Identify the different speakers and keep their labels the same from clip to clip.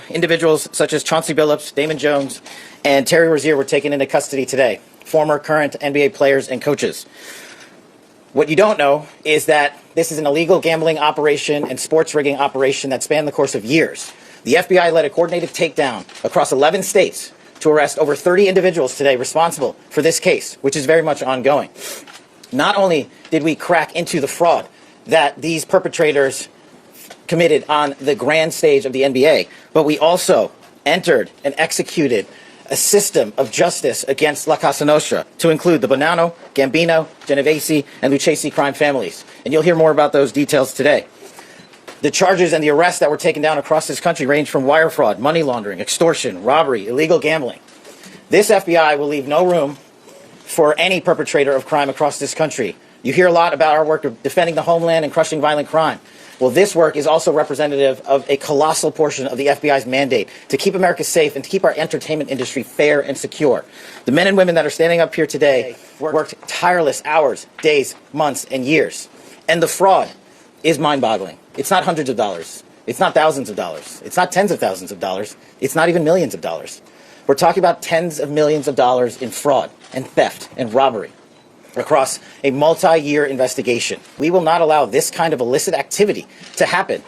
Speaker 1: Individuals such as Chauncey Billups, Damon Jones, and Terry Rozier were taken into custody today, former, current NBA players and coaches. What you don't know is that this is an illegal gambling operation and sports rigging operation that spanned the course of years. The FBI led a coordinated takedown across 11 states to arrest over 30 individuals today responsible for this case, which is very much ongoing. Not only did we crack into the fraud that these perpetrators committed on the grand stage of the NBA, but we also entered and executed a system of justice against La Casa Nostra to include the Bonanno, Gambino, Genovese, and Lucchese crime families. And you'll hear more about those details today. The charges and the arrests that were taken down across this country range from wire fraud, money laundering, extortion, robbery, illegal gambling. This FBI will leave no room for any perpetrator of crime across this country. You hear a lot about our work of defending the homeland and crushing violent crime. Well, this work is also representative of a colossal portion of the FBI's mandate to keep America safe and to keep our entertainment industry fair and secure. The men and women that are standing up here today worked tireless hours, days, months, and years. And the fraud is mind-boggling. It's not hundreds of dollars. It's not thousands of dollars. It's not tens of thousands of dollars. It's not even millions of dollars. We're talking about tens of millions of dollars in fraud and theft and robbery across a multi-year investigation. We will not allow this kind of illicit activity to happen,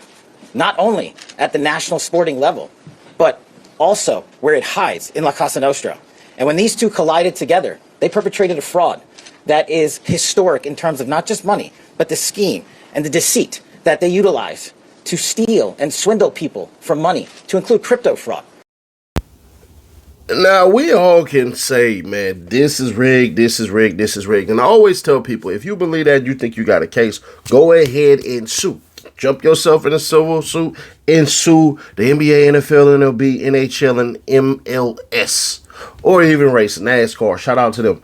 Speaker 1: not only at the national sporting level, but also where it hides in La Casa Nostra. And when these two collided together, they perpetrated a fraud that is historic in terms of not just money, but the scheme and the deceit that they utilize to steal and swindle people for money, to include crypto fraud.
Speaker 2: Now, we all can say, man, this is rigged, this is rigged, this is rigged. And I always tell people, if you believe that, you think you got a case, go ahead and sue. Jump yourself in a civil suit and sue the NBA, NFL, MLB, NHL, and MLS. Or even racing, NASCAR. Shout out to them.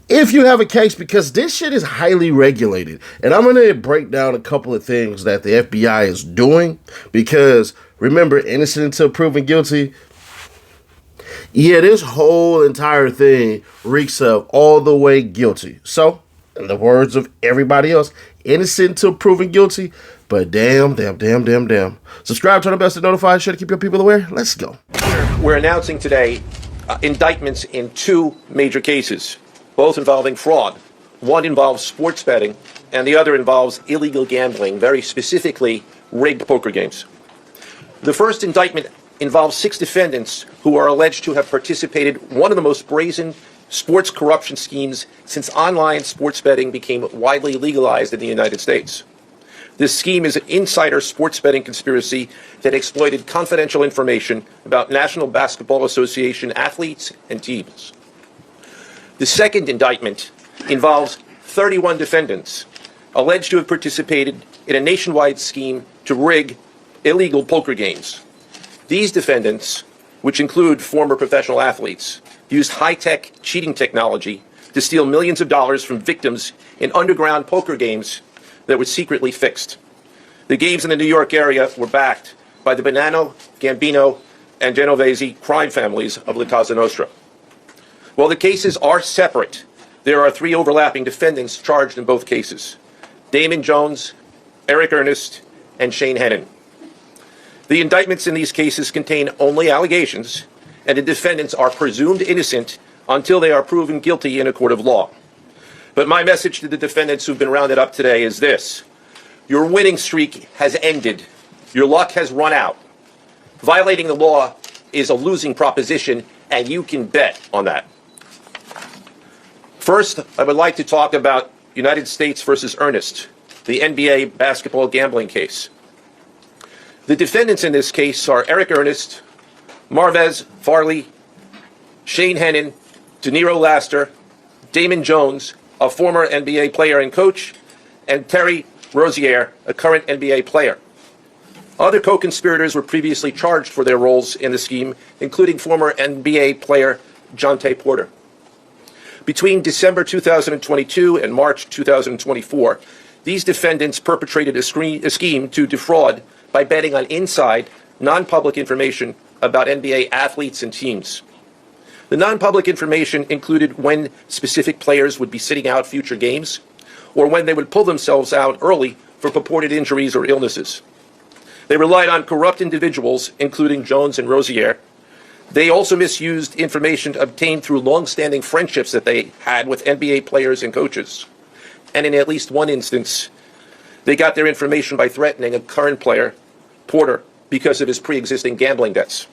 Speaker 2: If you have a case, because this shit is highly regulated. And I'm going to break down a couple of things that the FBI is doing. Because, remember, innocent until proven guilty. Yeah, this whole entire thing reeks of all the way guilty. So, in the words of everybody else, innocent until proven guilty, but damn. Subscribe, turn on bell to notify, sure to keep your people aware. Let's go.
Speaker 3: We're announcing today indictments in two major cases, both involving fraud. One involves sports betting, and the other involves illegal gambling, very specifically rigged poker games. The first indictment involves 6 defendants who are alleged to have participated in one of the most brazen sports corruption schemes since online sports betting became widely legalized in the United States. This scheme is an insider sports betting conspiracy that exploited confidential information about National Basketball Association athletes and teams. The second indictment involves 31 defendants alleged to have participated in a nationwide scheme to rig illegal poker games. These defendants, which include former professional athletes, used high-tech cheating technology to steal millions of dollars from victims in underground poker games that were secretly fixed. The games in the New York area were backed by the Bonanno, Gambino, and Genovese crime families of La Casa Nostra. While the cases are separate, there are 3 overlapping defendants charged in both cases: Damon Jones, Eric Ernest, and Shane Hennon. The indictments in these cases contain only allegations, and the defendants are presumed innocent until they are proven guilty in a court of law. But my message to the defendants who've been rounded up today is this: your winning streak has ended. Your luck has run out. Violating the law is a losing proposition, and you can bet on that. First, I would like to talk about United States versus Ernest, the NBA basketball gambling case. The defendants in this case are Eric Ernest, Marvez Farley, Shane Hennon, De Niro Laster, Damon Jones, a former NBA player and coach, and Terry Rozier, a current NBA player. Other co-conspirators were previously charged for their roles in the scheme, including former NBA player Jontay Porter. Between December 2022 and March 2024, these defendants perpetrated a scheme to defraud by betting on inside, non-public information about NBA athletes and teams. The non-public information included when specific players would be sitting out future games, or when they would pull themselves out early for purported injuries or illnesses. They relied on corrupt individuals, including Jones and Rozier. They also misused information obtained through long-standing friendships that they had with NBA players and coaches. And in at least one instance, they got their information by threatening a current player, Porter, because of his pre-existing gambling debts.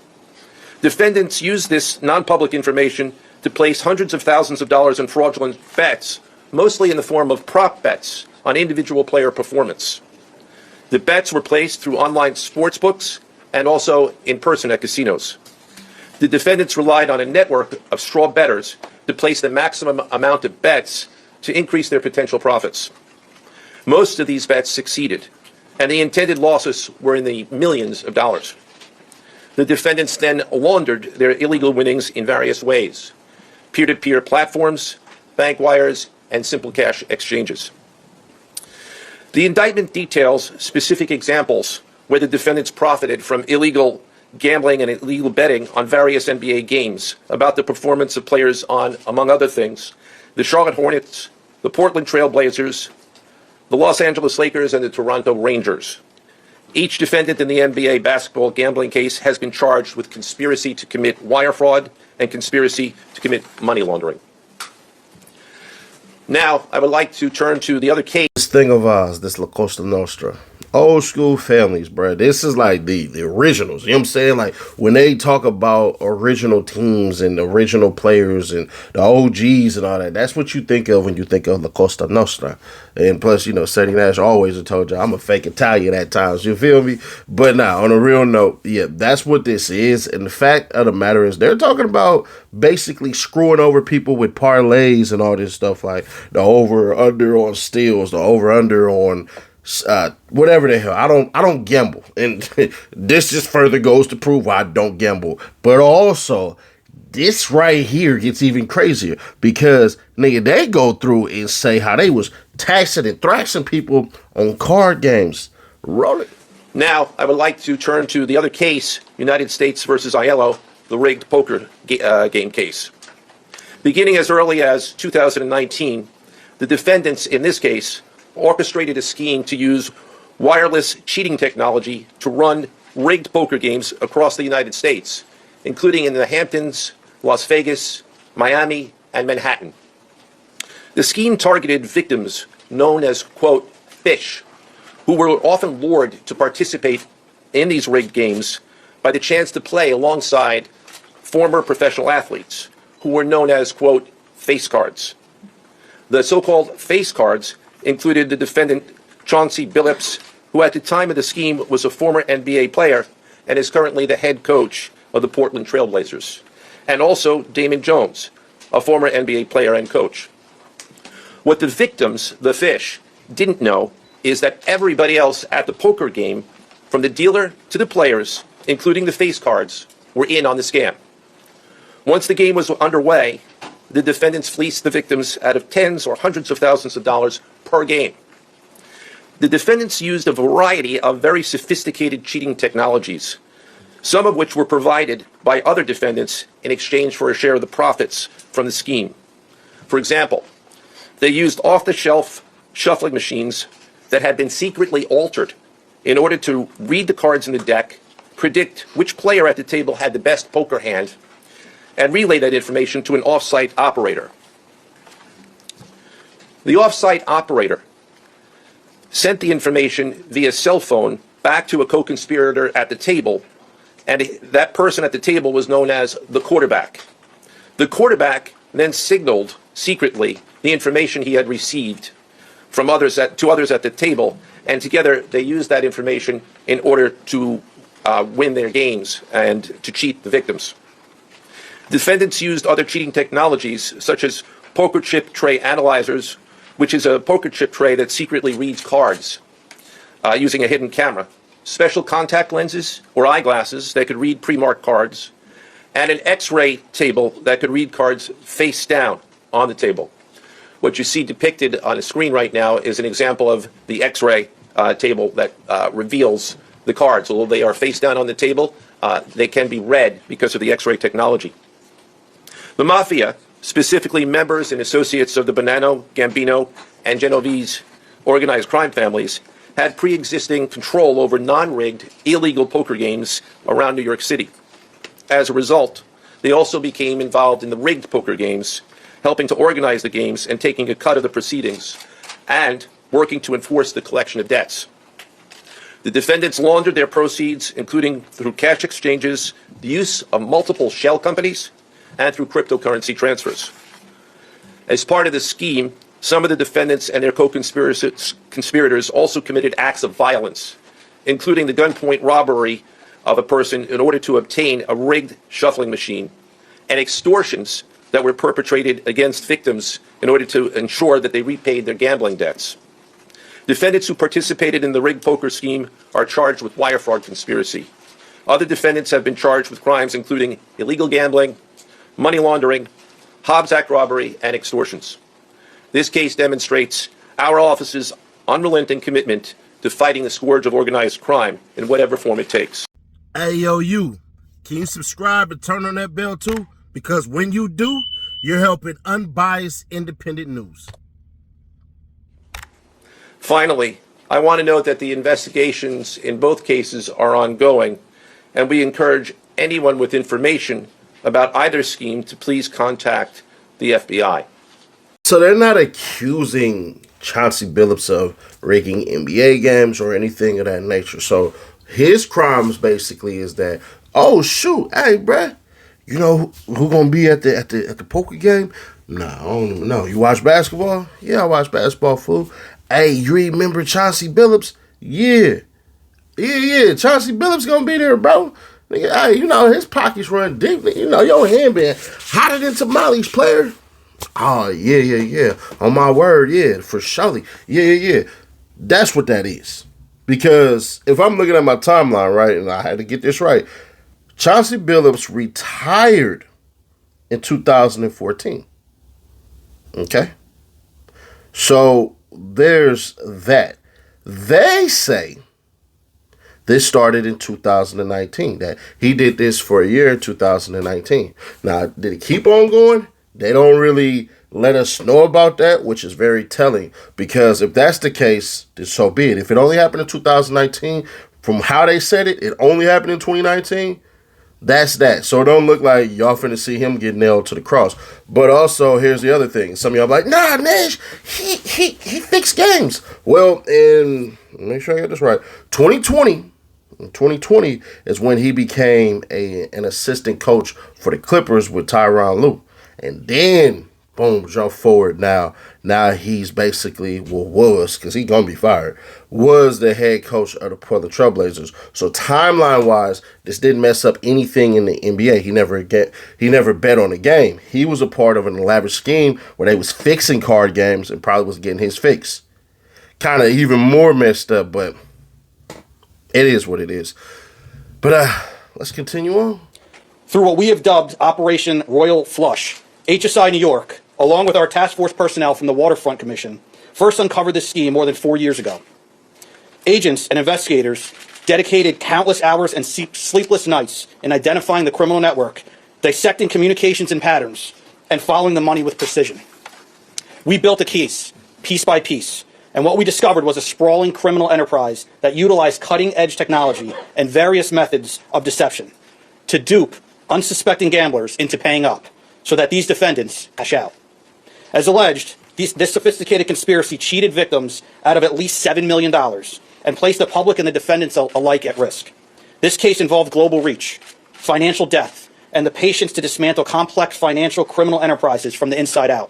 Speaker 3: Defendants used this non-public information to place hundreds of thousands of dollars in fraudulent bets, mostly in the form of prop bets on individual player performance. The bets were placed through online sports books and also in person at casinos. The defendants relied on a network of straw bettors to place the maximum amount of bets to increase their potential profits. Most of these bets succeeded, and the intended losses were in the millions of dollars. The defendants then laundered their illegal winnings in various ways: peer-to-peer platforms, bank wires, and simple cash exchanges. The indictment details specific examples where the defendants profited from illegal gambling and illegal betting on various NBA games about the performance of players on, among other things, the Charlotte Hornets, the Portland Trail Blazers, the Los Angeles Lakers, and the Toronto Rangers. Each defendant in the NBA basketball gambling case has been charged with conspiracy to commit wire fraud and conspiracy to commit money laundering. Now, I would like to turn to the other case.
Speaker 2: This thing of ours, this La Costa Nostra. Old school families, bro. This is like the originals. You know what I'm saying? Like when they talk about original teams and original players and the OGs and all that, that's what you think of when you think of La Costa Nostra. And plus, you know, Ceddy Nash always told you I'm a fake Italian at times. You feel me? But now, on a real note, yeah, that's what this is. And the fact of the matter is they're talking about basically screwing over people with parlays and all this stuff, like the over under on steals, the over under on whatever the hell. I don't gamble, and this just further goes to prove why I don't gamble. But also, this right here gets even crazier because nigga, they go through and say how they was taxing and thrashing people on card games. Roll it.
Speaker 3: Now, I would like to turn to the other case, United States versus Aiello, the rigged poker game case. Beginning as early as 2019, the defendants in this case orchestrated a scheme to use wireless cheating technology to run rigged poker games across the United States, including in the Hamptons, Las Vegas, Miami, and Manhattan. The scheme targeted victims known as, quote, fish, who were often lured to participate in these rigged games by the chance to play alongside former professional athletes, who were known as, quote, face cards. The so-called face cards included the defendant Chauncey Billups, who at the time of the scheme was a former NBA player and is currently the head coach of the Portland Trail Blazers, and also Damon Jones, a former NBA player and coach. What the victims, the fish, didn't know is that everybody else at the poker game, from the dealer to the players, including the face cards, were in on the scam. Once the game was underway, the defendants fleeced the victims out of tens or hundreds of thousands of dollars per game. The defendants used a variety of very sophisticated cheating technologies, some of which were provided by other defendants in exchange for a share of the profits from the scheme. For example, they used off-the-shelf shuffling machines that had been secretly altered in order to read the cards in the deck, predict which player at the table had the best poker hand, and relay that information to an off-site operator. The off-site operator sent the information via cell phone back to a co-conspirator at the table, and that person at the table was known as the quarterback. The quarterback then signaled secretly the information he had received from others to others at the table, and together they used that information in order to win their games and to cheat the victims. Defendants used other cheating technologies, such as poker chip tray analyzers, which is a poker chip tray that secretly reads cards using a hidden camera, special contact lenses or eyeglasses that could read pre-marked cards, and an X-ray table that could read cards face down on the table. What you see depicted on the screen right now is an example of the X-ray table that reveals the cards. Although they are face down on the table, they can be read because of the X-ray technology. The Mafia, specifically members and associates of the Bonanno, Gambino, and Genovese organized crime families, had pre-existing control over non-rigged, illegal poker games around New York City. As a result, they also became involved in the rigged poker games, helping to organize the games and taking a cut of the proceedings, and working to enforce the collection of debts. The defendants laundered their proceeds, including through cash exchanges, the use of multiple shell companies, and through cryptocurrency transfers. As part of the scheme, some of the defendants and their co-conspirators also committed acts of violence, including the gunpoint robbery of a person in order to obtain a rigged shuffling machine, and extortions that were perpetrated against victims in order to ensure that they repaid their gambling debts. Defendants who participated in the rigged poker scheme are charged with wire fraud conspiracy. Other defendants have been charged with crimes including illegal gambling, money laundering, Hobbs Act robbery, and extortions. This case demonstrates our office's unrelenting commitment to fighting the scourge of organized crime in whatever form it takes.
Speaker 2: Hey, yo, you. Can you subscribe and turn on that bell too? Because when you do, you're helping unbiased, independent news.
Speaker 3: Finally, I want to note that the investigations in both cases are ongoing, and we encourage anyone with information about either scheme to please contact the FBI.
Speaker 2: So they're not accusing Chauncey Billups of rigging NBA games or anything of that nature. So his crimes basically is that, oh shoot, hey bruh, you know who gonna be at the poker game? Nah, I don't even know. You watch basketball? Yeah, I watch basketball, fool. Hey, you remember Chauncey Billups? Yeah. Chauncey Billups gonna be there, bro. Nigga, hey, you know his pockets run deep. You know your hand been hotter than tamales, player. Oh yeah. On my word, yeah, for surely. Yeah. That's what that is. Because if I'm looking at my timeline, right, and I had to get this right, Chauncey Billups retired in 2014. Okay? So there's that. They say this started in 2019, that he did this for a year in 2019. Now, did it keep on going? They don't really let us know about that, which is very telling, because if that's the case, then so be it. If it only happened in 2019, from how they said it, it only happened in 2019, that's that. So it don't look like y'all finna see him get nailed to the cross. But also, here's the other thing. Some of y'all like, nah, Nash, he fixed games. Well, make sure I get this right, 2020 is when he became an assistant coach for the Clippers with Tyronn Lue. And then, boom, jump forward now. Now he's basically, because he's going to be fired, was the head coach of the Portland Trailblazers. So timeline-wise, this didn't mess up anything in the NBA. He never bet on a game. He was a part of an elaborate scheme where they was fixing card games and probably was getting his fix. Kind of even more messed up, but it is what it is. But let's continue on.
Speaker 4: Through what we have dubbed Operation Royal Flush, HSI New York, along with our task force personnel from the Waterfront Commission, first uncovered this scheme more than 4 years ago. Agents and investigators dedicated countless hours and sleepless nights in identifying the criminal network, dissecting communications and patterns, and following the money with precision. We built a case, piece by piece, and what we discovered was a sprawling criminal enterprise that utilized cutting-edge technology and various methods of deception to dupe unsuspecting gamblers into paying up so that these defendants cash out. As alleged, this sophisticated conspiracy cheated victims out of at least $7 million and placed the public and the defendants alike at risk. This case involved global reach, financial depth, and the patience to dismantle complex financial criminal enterprises from the inside out.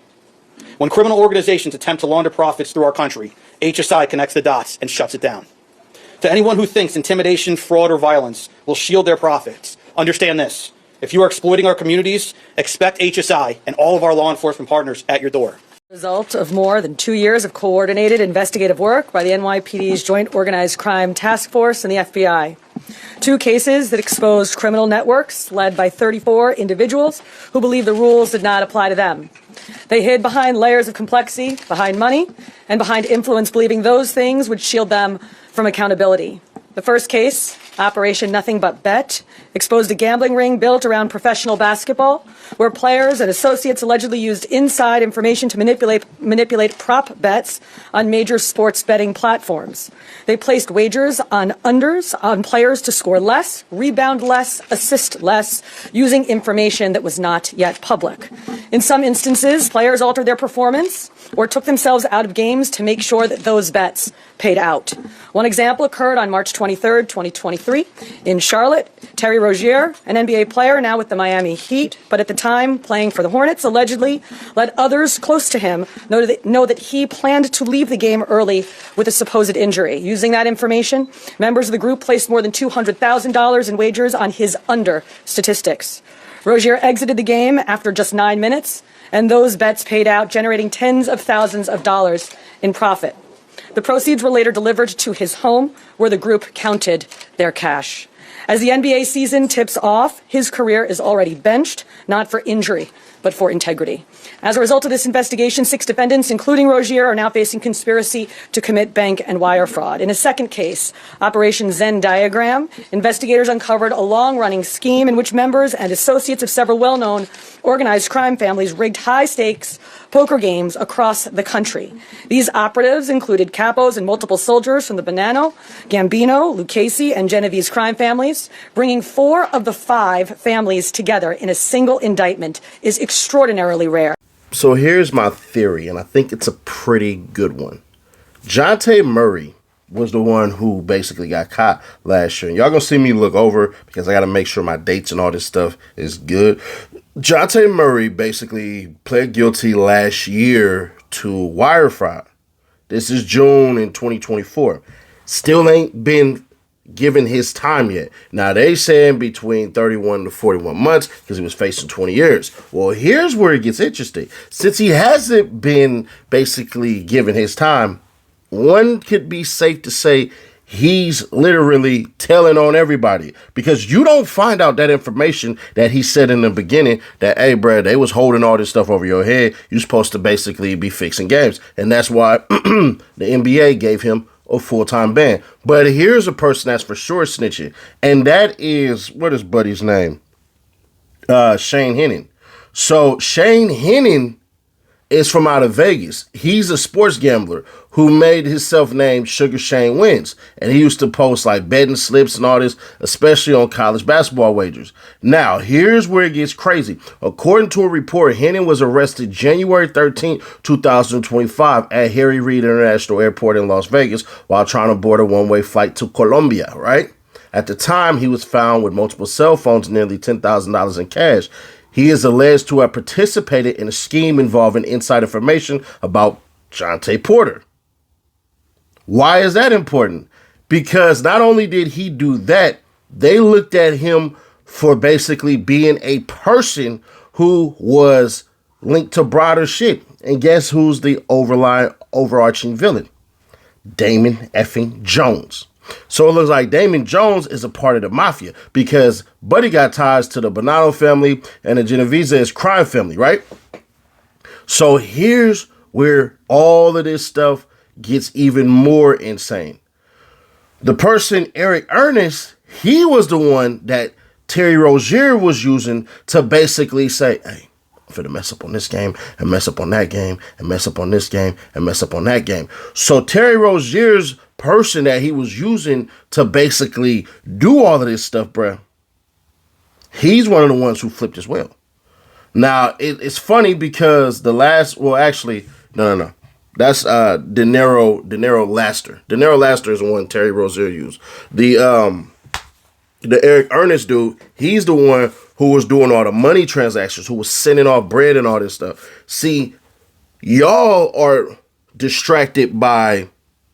Speaker 4: When criminal organizations attempt to launder profits through our country, HSI connects the dots and shuts it down. To anyone who thinks intimidation, fraud, or violence will shield their profits, understand this. If you are exploiting our communities, expect HSI and all of our law enforcement partners at your door.
Speaker 5: Result of more than 2 years of coordinated investigative work by the NYPD's Joint Organized Crime Task Force and the FBI. 2 cases that exposed criminal networks led by 34 individuals who believed the rules did not apply to them. They hid behind layers of complexity, behind money, and behind influence, believing those things would shield them from accountability. The first case, Operation Nothing But Bet exposed a gambling ring built around professional basketball, where players and associates allegedly used inside information to manipulate prop bets on major sports betting platforms. They placed wagers on unders on players to score less, rebound less, assist less, using information that was not yet public. In some instances, players altered their performance or took themselves out of games to make sure that those bets paid out. One example occurred on March 23rd, 2023, in Charlotte. Terry Rozier, an NBA player now with the Miami Heat, but at the time playing for the Hornets, allegedly let others close to him know that he planned to leave the game early with a supposed injury. Using that information, members of the group placed more than $200,000 in wagers on his under statistics. Rozier exited the game after just 9 minutes, and those bets paid out, generating tens of thousands of dollars in profit. The proceeds were later delivered to his home, where the group counted their cash. As the NBA season tips off, his career is already benched, not for injury, but for integrity. As a result of this investigation, 6 defendants, including Rozier, are now facing conspiracy to commit bank and wire fraud. In a second case, Operation Zen Diagram, investigators uncovered a long-running scheme in which members and associates of several well-known organized crime families rigged high-stakes poker games across the country. These operatives included capos and multiple soldiers from the Bonanno, Gambino, Lucchese, and Genovese crime families. Bringing 4 of the 5 families together in a single indictment is extraordinarily rare.
Speaker 2: So here's my theory, and I think it's a pretty good one. Jonte Murray was the one who basically got caught last year. And y'all gonna see me look over because I gotta make sure my dates and all this stuff is good. Jonte Murray basically pled guilty last year to wire fraud. This is June in 2024. Still ain't been given his time yet. Now they saying between 31 to 41 months because he was facing 20 years. Well, here's where it gets interesting. Since he hasn't been basically given his time, one could be safe to say he's literally telling on everybody, because you don't find out that information that he said in the beginning that, hey, bro, they was holding all this stuff over your head. You're supposed to basically be fixing games. And that's why the NBA gave him a full-time ban. But here's a person that's for sure snitching, and that is, what is buddy's name? Shane Hennon. So Shane Hennon is from out of Vegas. He's a sports gambler who made himself named Sugar Shane Wins. And he used to post like betting slips and all this, especially on college basketball wagers. Now, here's where it gets crazy. According to a report, Hennon was arrested January 13, 2025 at Harry Reid International Airport in Las Vegas while trying to board a one-way flight to Colombia, right? At the time, he was found with multiple cell phones and nearly $10,000 in cash. He is alleged to have participated in a scheme involving inside information about Jonte Porter. Why is that important? Because not only did he do that, they looked at him for basically being a person who was linked to broader shit. And guess who's the overarching villain? Damon effing Jones. So it looks like Damon Jones is a part of the Mafia because Buddy got ties to the Bonanno family and the Genovese crime family, right? So here's where all of this stuff gets even more insane. The person, Eric Ernest, he was the one that Terry Rozier was using to basically say, hey, I'm finna mess up on this game and mess up on that game and mess up on this game and mess up on that game. So Terry Rozier's person that he was using to basically do all of this stuff, bruh, he's one of the ones who flipped as well. Now, it's funny because the last, well, actually, no. That's De Niro Laster. De Niro Laster is the one Terry Rozier used. The Eric Ernest dude, he's the one who was doing all the money transactions, who was sending off bread and all this stuff. See, y'all are distracted by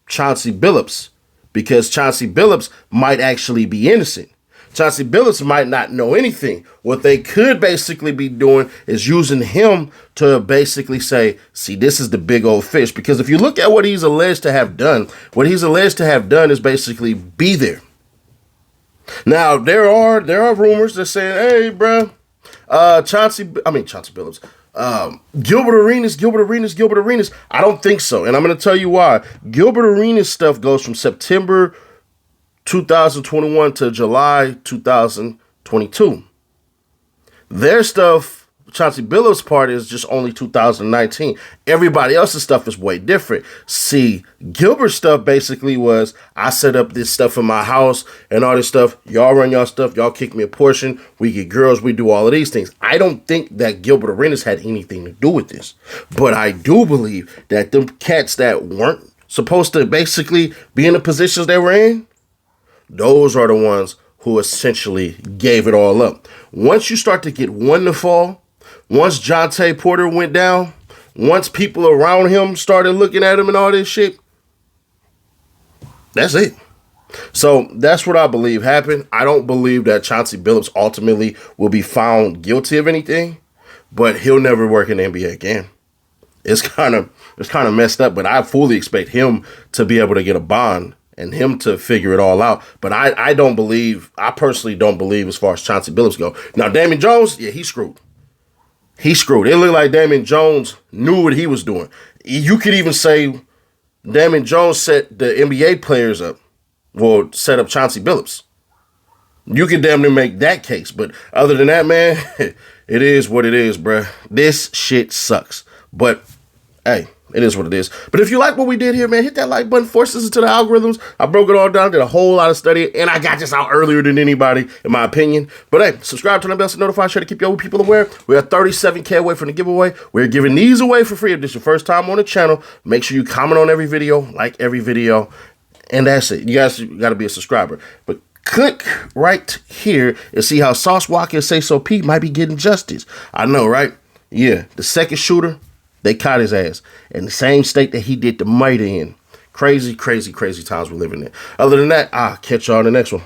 Speaker 2: Chauncey Billups because Chauncey Billups might actually be innocent. Chauncey Billups might not know anything. What they could basically be doing is using him to basically say, see, this is the big old fish. Because if you look at what he's alleged to have done, what he's alleged to have done is basically be there. Now, there are rumors that say, hey, bro, Chauncey Billups, Gilbert Arenas. I don't think so. And I'm going to tell you why. Gilbert Arenas stuff goes from September 2021 to July 2022. Their stuff, Chauncey Billups' part, is just only 2019. Everybody else's stuff is way different. See, Gilbert's stuff basically was, I set up this stuff in my house and all this stuff. Y'all run y'all stuff. Y'all kick me a portion. We get girls. We do all of these things. I don't think that Gilbert Arenas had anything to do with this. But I do believe that them cats that weren't supposed to basically be in the positions they were in, those are the ones who essentially gave it all up. Once you start to get one to fall, once Jonte Porter went down, once people around him started looking at him and all this shit, that's it. So that's what I believe happened. I don't believe that Chauncey Billups ultimately will be found guilty of anything, but he'll never work in the NBA again. It's kind of messed up, but I fully expect him to be able to get a bond and him to figure it all out. But I personally don't believe as far as Chauncey Billups go. Now, Damon Jones, yeah, he's screwed. He's screwed. It looked like Damon Jones knew what he was doing. You could even say Damon Jones set the NBA players up. Well, set up Chauncey Billups. You could damn near make that case. But other than that, man, it is what it is, bruh. This shit sucks. But, hey, it is what it is. But if you like what we did here, man, hit that like button, force us into the algorithms. I broke it all down, did a whole lot of study, and I got this out earlier than anybody, in my opinion. But hey, subscribe to the bell to notify, share to keep your people aware. We are 37K away from the giveaway. We're giving these away for free. If this is your first time on the channel, make sure you comment on every video, like every video, and that's it. You guys got to be a subscriber. But click right here and see how Sauce Walker and Say So Pete might be getting justice. I know, right? Yeah, the second shooter, they caught his ass in the same state that he did the murder in. Crazy, crazy, crazy times we're living in. Other than that, I'll catch y'all in the next one.